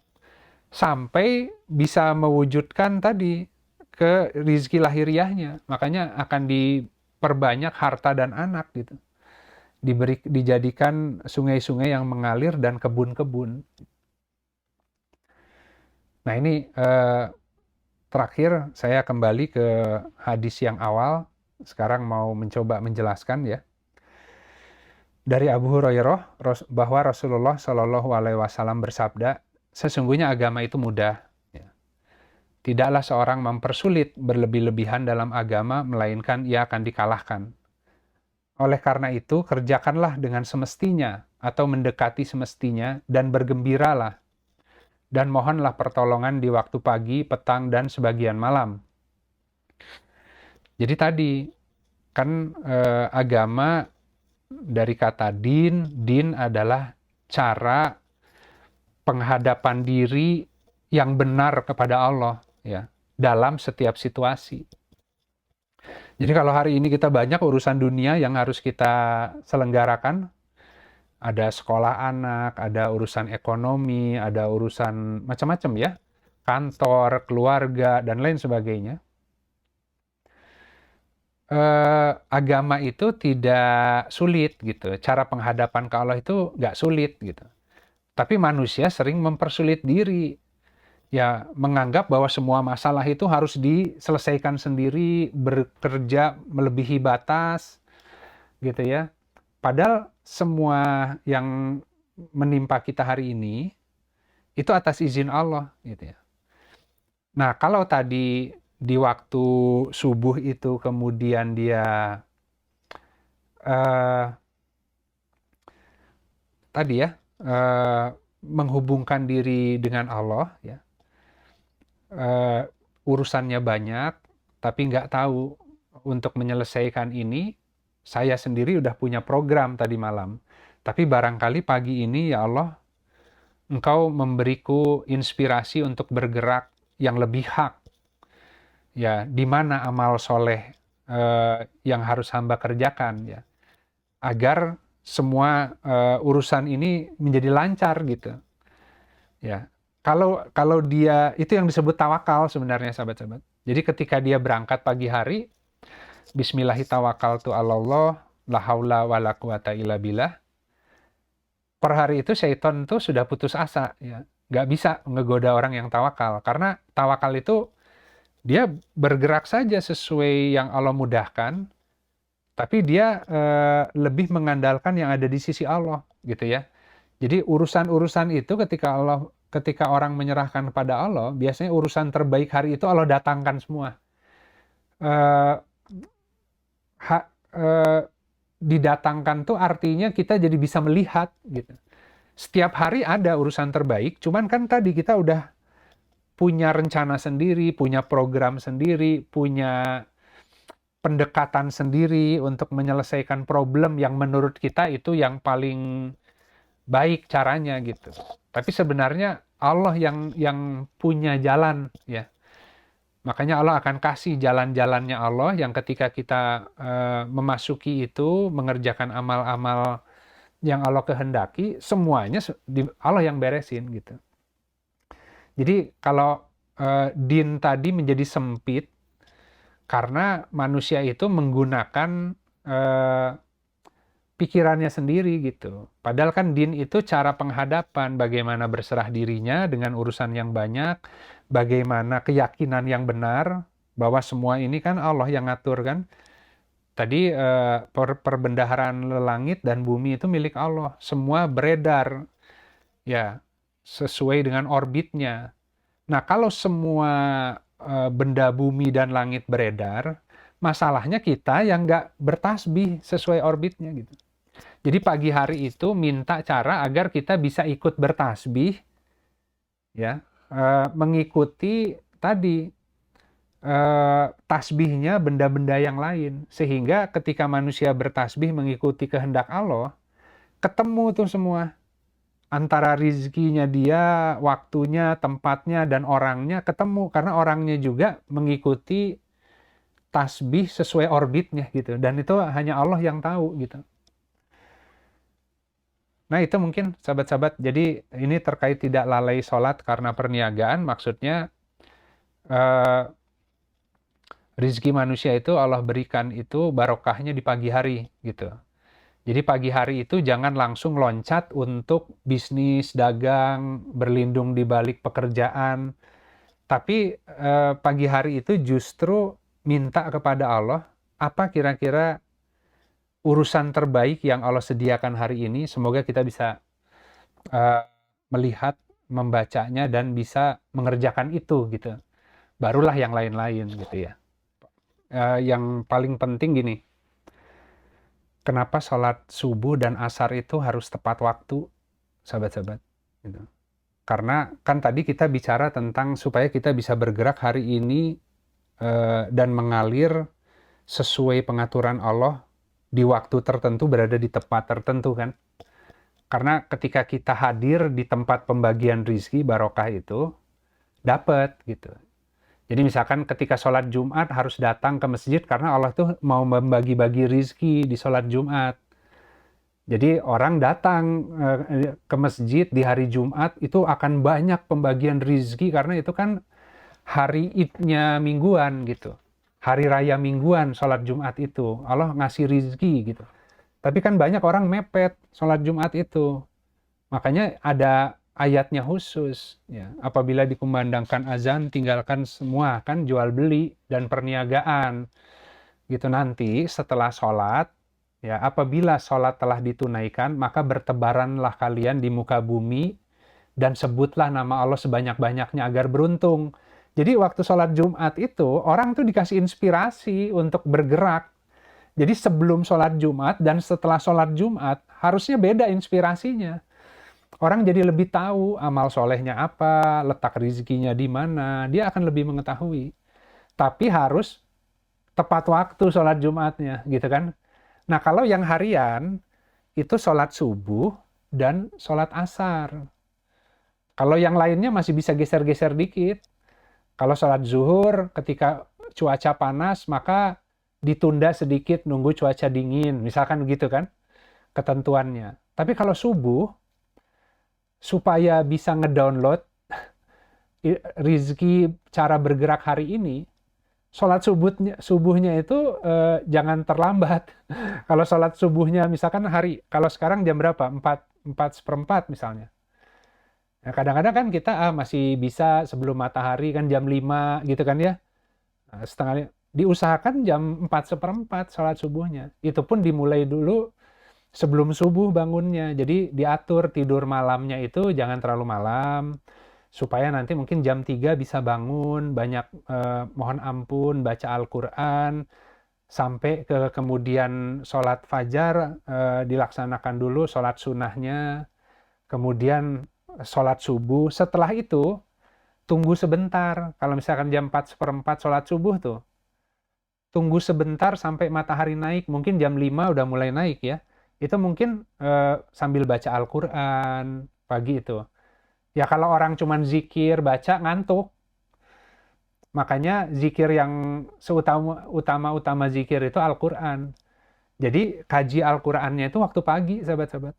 Sampai bisa mewujudkan tadi ke rizki lahiriahnya. Makanya akan diperbanyak harta dan anak, gitu. Dijadikan sungai-sungai yang mengalir dan kebun-kebun. Nah, ini terakhir saya kembali ke hadis yang awal. Sekarang mau mencoba menjelaskan ya. Dari Abu Hurairah bahwa Rasulullah Shallallahu Alaihi Wasallam bersabda, sesungguhnya agama itu mudah. Ya. Tidaklah seorang mempersulit berlebih-lebihan dalam agama, melainkan ia akan dikalahkan. Oleh karena itu, kerjakanlah dengan semestinya atau mendekati semestinya dan bergembiralah. Dan mohonlah pertolongan di waktu pagi, petang, dan sebagian malam. Jadi tadi, kan agama dari kata din adalah cara penghadapan diri yang benar kepada Allah, ya, dalam setiap situasi. Jadi kalau hari ini kita banyak urusan dunia yang harus kita selenggarakan, ada sekolah anak, ada urusan ekonomi, ada urusan macam-macam ya, kantor, keluarga, dan lain sebagainya. Agama itu tidak sulit gitu. Cara penghadapan ke Allah itu nggak sulit gitu. Tapi manusia sering mempersulit diri. Ya, menganggap bahwa semua masalah itu harus diselesaikan sendiri, bekerja melebihi batas, gitu ya. Padahal semua yang menimpa kita hari ini itu atas izin Allah, gitu ya. Nah, kalau tadi di waktu subuh itu kemudian dia eh, tadi ya menghubungkan diri dengan Allah, ya, urusannya banyak, tapi nggak tahu untuk menyelesaikan ini. Saya sendiri udah punya program tadi malam, tapi barangkali pagi ini ya Allah, Engkau memberiku inspirasi untuk bergerak yang lebih hak. Ya, di mana amal soleh yang harus hamba kerjakan, ya, agar semua urusan ini menjadi lancar gitu. Ya, kalau dia itu yang disebut tawakal sebenarnya sahabat-sahabat. Jadi ketika dia berangkat pagi hari, Bismillahirrahmanirrahim, la haula wala quwata illa billah. Per hari itu syaitan tuh sudah putus asa, ya, nggak bisa ngegoda orang yang tawakal, karena tawakal itu dia bergerak saja sesuai yang Allah mudahkan, tapi dia lebih mengandalkan yang ada di sisi Allah, gitu ya. Jadi urusan-urusan itu ketika orang menyerahkan kepada Allah, biasanya urusan terbaik hari itu Allah datangkan semua. Eh, ha- eh, Didatangkan tuh artinya kita jadi bisa melihat gitu. Setiap hari ada urusan terbaik, cuman kan tadi kita udah punya rencana sendiri, punya program sendiri, punya pendekatan sendiri untuk menyelesaikan problem yang menurut kita itu yang paling baik caranya gitu. Tapi sebenarnya Allah yang punya jalan, ya. Makanya Allah akan kasih jalan-jalannya Allah yang ketika kita memasuki itu, mengerjakan amal-amal yang Allah kehendaki, semuanya Allah yang beresin gitu. Jadi kalau din tadi menjadi sempit karena manusia itu menggunakan pikirannya sendiri gitu. Padahal kan din itu cara penghadapan, bagaimana berserah dirinya dengan urusan yang banyak, bagaimana keyakinan yang benar bahwa semua ini kan Allah yang ngatur kan. Tadi perbendaharaan langit dan bumi itu milik Allah, semua beredar ya sesuai dengan orbitnya. Nah, kalau semua benda bumi dan langit beredar, masalahnya kita yang nggak bertasbih sesuai orbitnya gitu. Jadi pagi hari itu minta cara agar kita bisa ikut bertasbih, ya, mengikuti tadi tasbihnya benda-benda yang lain, sehingga ketika manusia bertasbih mengikuti kehendak Allah, ketemu tuh semua antara rizkinya dia, waktunya, tempatnya, dan orangnya ketemu karena orangnya juga mengikuti tasbih sesuai orbitnya gitu, dan itu hanya Allah yang tahu gitu. Nah, itu mungkin sahabat-sahabat. Jadi ini terkait tidak lalai sholat karena perniagaan. Maksudnya rizki manusia itu Allah berikan itu barokahnya di pagi hari gitu. Jadi pagi hari itu jangan langsung loncat untuk bisnis, dagang, berlindung di balik pekerjaan. Tapi pagi hari itu justru minta kepada Allah, apa kira-kira urusan terbaik yang Allah sediakan hari ini. Semoga kita bisa melihat, membacanya, dan bisa mengerjakan itu gitu. Barulah yang lain-lain gitu ya. Yang paling penting gini, kenapa sholat subuh dan asar itu harus tepat waktu, sahabat-sahabat? Gitu. Karena kan tadi kita bicara tentang supaya kita bisa bergerak hari ini dan mengalir sesuai pengaturan Allah di waktu tertentu, berada di tempat tertentu kan. Karena ketika kita hadir di tempat pembagian rizki barokah itu, dapat gitu. Jadi misalkan ketika sholat Jumat harus datang ke masjid karena Allah tuh mau membagi-bagi rizki di sholat Jumat. Jadi orang datang ke masjid di hari Jumat itu akan banyak pembagian rizki karena itu kan hari idnya mingguan gitu. Hari raya mingguan sholat Jumat itu. Allah ngasih rizki gitu. Tapi kan banyak orang mepet sholat Jumat itu. Makanya ada ayatnya khusus. Ya. Apabila dikumandangkan azan, tinggalkan semua. Kan jual beli dan perniagaan. Gitu nanti setelah sholat, ya, apabila sholat telah ditunaikan, maka bertebaranlah kalian di muka bumi dan sebutlah nama Allah sebanyak-banyaknya agar beruntung. Jadi waktu sholat Jumat itu, orang tuh dikasih inspirasi untuk bergerak. Jadi sebelum sholat Jumat dan setelah sholat Jumat, harusnya beda inspirasinya. Orang jadi lebih tahu amal solehnya apa, letak rezekinya di mana, dia akan lebih mengetahui. Tapi harus tepat waktu sholat Jumatnya, gitu kan. Nah, kalau yang harian, itu sholat subuh dan sholat asar. Kalau yang lainnya masih bisa geser-geser dikit. Kalau sholat zuhur, ketika cuaca panas, maka ditunda sedikit, nunggu cuaca dingin. Misalkan gitu kan, ketentuannya. Tapi kalau subuh, supaya bisa ngedownload rizki cara bergerak hari ini, sholat subuhnya itu jangan terlambat. Kalau sholat subuhnya misalkan kalau sekarang jam berapa? 4 seperempat misalnya. Nah, kadang-kadang kan kita masih bisa sebelum matahari kan jam 5 gitu kan ya. Nah, diusahakan jam 4 seperempat sholat subuhnya. Itu pun dimulai dulu sebelum subuh bangunnya. Jadi diatur tidur malamnya itu jangan terlalu malam. Supaya nanti mungkin jam 3 bisa bangun, banyak mohon ampun, baca Al-Quran, sampai ke kemudian sholat fajar, dilaksanakan dulu sholat sunnahnya, kemudian sholat subuh. Setelah itu, tunggu sebentar. Kalau misalkan jam 4 seperempat sholat subuh tuh, tunggu sebentar sampai matahari naik, mungkin jam 5 udah mulai naik ya. Itu mungkin sambil baca Al-Quran pagi itu. Ya kalau orang cuman zikir, baca, ngantuk. Makanya zikir yang utama zikir itu Al-Quran. Jadi kaji Al-Qurannya itu waktu pagi, sahabat-sahabat.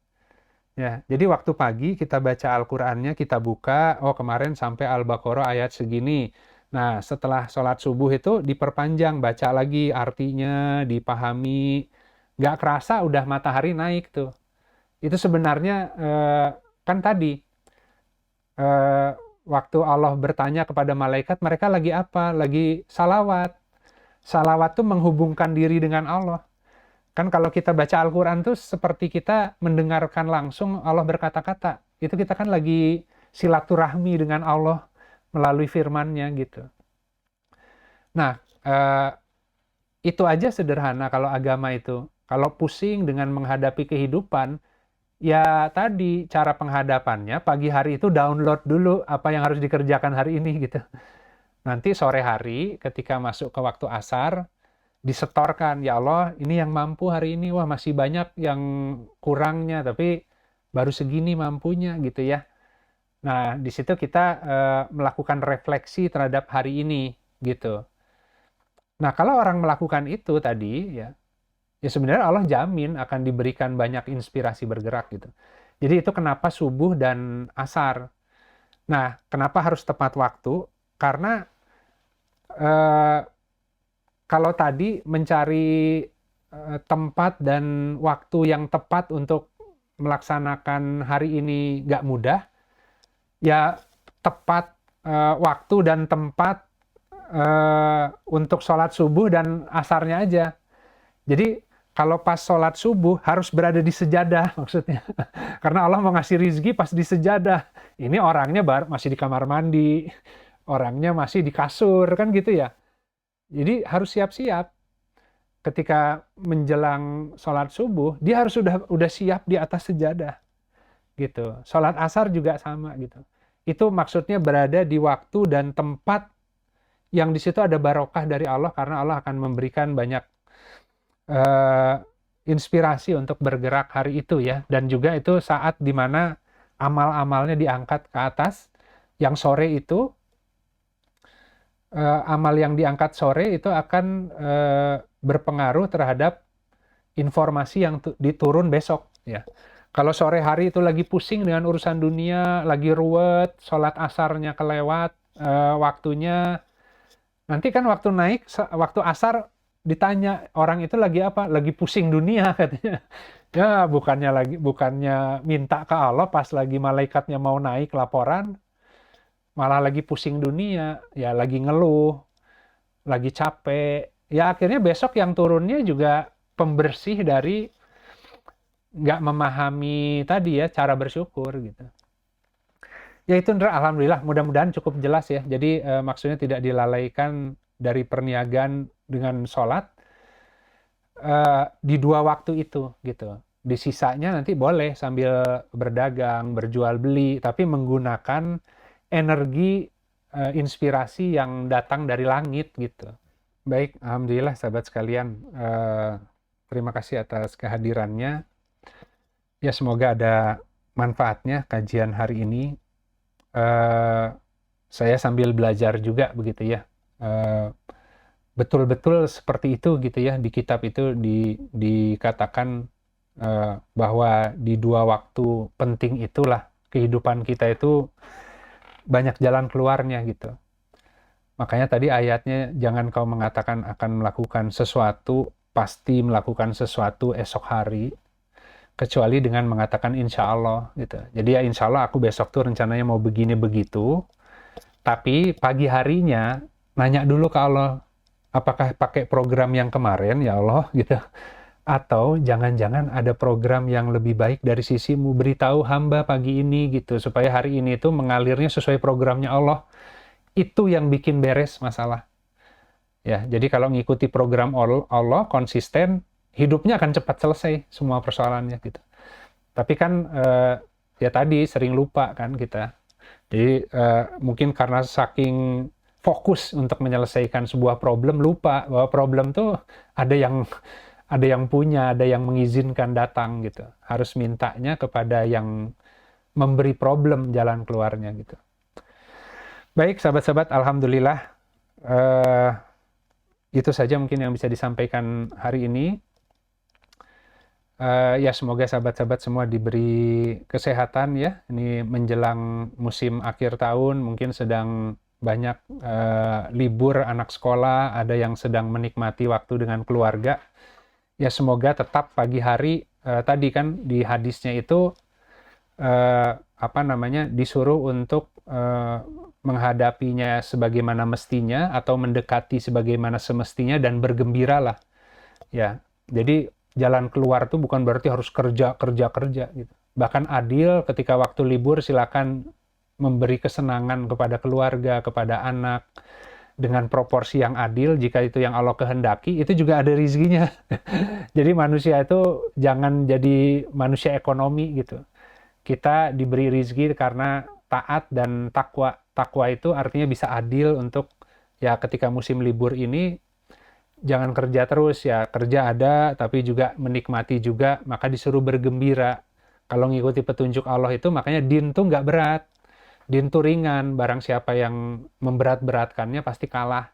Ya, jadi waktu pagi kita baca Al-Qurannya, kita buka, oh kemarin sampai Al-Baqarah ayat segini. Nah, setelah sholat subuh itu diperpanjang, baca lagi artinya, dipahami. Nggak kerasa udah matahari naik tuh. Itu sebenarnya kan tadi, waktu Allah bertanya kepada malaikat, mereka lagi apa? Lagi salawat. Salawat tuh menghubungkan diri dengan Allah. Kan kalau kita baca Al-Quran tuh seperti kita mendengarkan langsung Allah berkata-kata. Itu kita kan lagi silaturahmi dengan Allah melalui firman-Nya gitu. Nah, itu aja sederhana kalau agama itu. Kalau pusing dengan menghadapi kehidupan, ya tadi cara penghadapannya pagi hari itu download dulu apa yang harus dikerjakan hari ini gitu. Nanti sore hari ketika masuk ke waktu asar disetorkan, ya Allah ini yang mampu hari ini, wah masih banyak yang kurangnya tapi baru segini mampunya gitu ya. Nah di situ kita melakukan refleksi terhadap hari ini gitu. Nah kalau orang melakukan itu tadi ya sebenarnya Allah jamin akan diberikan banyak inspirasi bergerak gitu. Jadi itu kenapa subuh dan asar. Nah, kenapa harus tepat waktu? Karena kalau tadi mencari tempat dan waktu yang tepat untuk melaksanakan hari ini nggak mudah, ya tepat waktu dan tempat untuk sholat subuh dan asarnya aja. Jadi kalau pas sholat subuh harus berada di sejadah maksudnya. Karena Allah mau ngasih rizki pas di sejadah. Ini orangnya masih di kamar mandi, orangnya masih di kasur, kan gitu ya. Jadi harus siap-siap. Ketika menjelang sholat subuh, dia harus udah siap di atas sejadah. Gitu. Sholat asar juga sama gitu. Itu maksudnya berada di waktu dan tempat yang di situ ada barokah dari Allah, karena Allah akan memberikan banyak inspirasi untuk bergerak hari itu ya. Dan juga itu saat dimana amal-amalnya diangkat ke atas. Yang sore itu, amal yang diangkat sore itu akan berpengaruh terhadap informasi yang diturun besok ya. Kalau sore hari itu lagi pusing dengan urusan dunia, lagi ruwet, sholat asarnya kelewat waktunya, nanti kan waktu naik, waktu asar ditanya orang itu lagi apa? Lagi pusing dunia katanya. Ya bukannya minta ke Allah pas lagi malaikatnya mau naik laporan, malah lagi pusing dunia, ya lagi ngeluh, lagi capek. Ya akhirnya besok yang turunnya juga pembersih dari nggak memahami tadi ya cara bersyukur gitu. Ya itu alhamdulillah, mudah-mudahan cukup jelas ya. Jadi maksudnya tidak dilalaikan dari perniagaan dengan sholat di dua waktu itu gitu. Di sisanya nanti boleh sambil berdagang, berjual beli, tapi menggunakan energi inspirasi yang datang dari langit gitu. Baik, alhamdulillah sahabat sekalian. Terima kasih atas kehadirannya. Ya semoga ada manfaatnya kajian hari ini. Saya sambil belajar juga begitu ya. Betul-betul seperti itu gitu ya. Di kitab itu dikatakan bahwa di dua waktu penting itulah kehidupan kita itu banyak jalan keluarnya gitu. Makanya tadi ayatnya, jangan kau mengatakan akan melakukan sesuatu, pasti melakukan sesuatu esok hari, kecuali dengan mengatakan insya Allah gitu. Jadi ya insya Allah aku besok tuh rencananya mau begini begitu, tapi pagi harinya nanya dulu ke Allah, apakah pakai program yang kemarin ya Allah gitu, atau jangan-jangan ada program yang lebih baik dari sisimu, beritahu hamba pagi ini gitu, supaya hari ini itu mengalirnya sesuai programnya Allah. Itu yang bikin beres masalah. Ya, jadi kalau ngikuti program Allah konsisten, hidupnya akan cepat selesai semua persoalannya gitu. Tapi kan ya tadi sering lupa kan kita. Jadi mungkin karena saking fokus untuk menyelesaikan sebuah problem, lupa bahwa problem tuh ada yang punya, ada yang mengizinkan datang gitu. Harus mintanya kepada yang memberi problem jalan keluarnya gitu. Baik, sahabat-sahabat, alhamdulillah itu saja mungkin yang bisa disampaikan hari ini. Ya semoga sahabat-sahabat semua diberi kesehatan ya. Ini menjelang musim akhir tahun, mungkin sedang banyak libur anak sekolah, ada yang sedang menikmati waktu dengan keluarga. Ya semoga tetap pagi hari tadi kan di hadisnya itu disuruh untuk menghadapinya sebagaimana mestinya atau mendekati sebagaimana semestinya dan bergembiralah. Ya. Jadi jalan keluar tuh bukan berarti harus kerja gitu. Bahkan adil, ketika waktu libur silakan memberi kesenangan kepada keluarga, kepada anak dengan proporsi yang adil. Jika itu yang Allah kehendaki, itu juga ada rizkinya. Jadi manusia itu jangan jadi manusia ekonomi gitu. Kita diberi rizki karena taat dan takwa. Takwa itu artinya bisa adil untuk ya ketika musim libur ini jangan kerja terus ya, kerja ada tapi juga menikmati juga, maka disuruh bergembira. Kalau ngikuti petunjuk Allah itu makanya din tuh nggak berat, din tuh ringan, barang siapa yang memberat-beratkannya pasti kalah.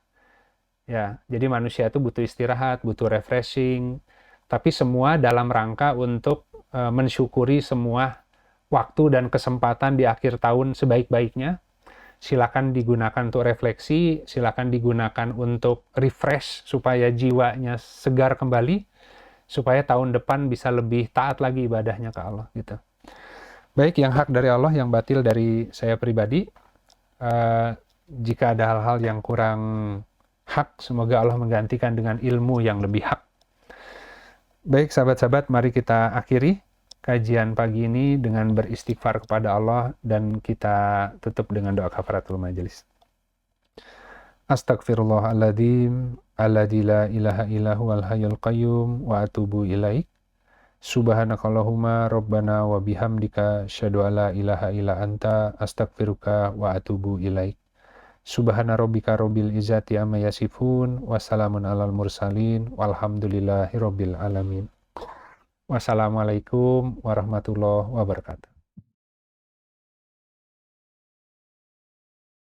Ya, jadi manusia itu butuh istirahat, butuh refreshing, tapi semua dalam rangka untuk mensyukuri semua waktu dan kesempatan di akhir tahun sebaik-baiknya. Silakan digunakan untuk refleksi, silakan digunakan untuk refresh supaya jiwanya segar kembali, supaya tahun depan bisa lebih taat lagi ibadahnya ke Allah gitu. Baik, yang hak dari Allah, yang batil dari saya pribadi. Jika ada hal-hal yang kurang hak, semoga Allah menggantikan dengan ilmu yang lebih hak. Baik sahabat-sahabat, mari kita akhiri kajian pagi ini dengan beristighfar kepada Allah dan kita tutup dengan doa kafaratul majelis. Astaghfirullahaladzim, alladzi la ilaha illa huwal hayyul qayyum wa atubu ilaik. Subhanakallahumma rabbana wa bihamdika asyhadu an la ilaha illa anta astaghfiruka wa atubu ilaik. Subhana rabbika rabbil izzati amma yasifun wa salamun alal mursalin walhamdulillahi rabbil alamin. Wassalamualaikum warahmatullahi wabarakatuh.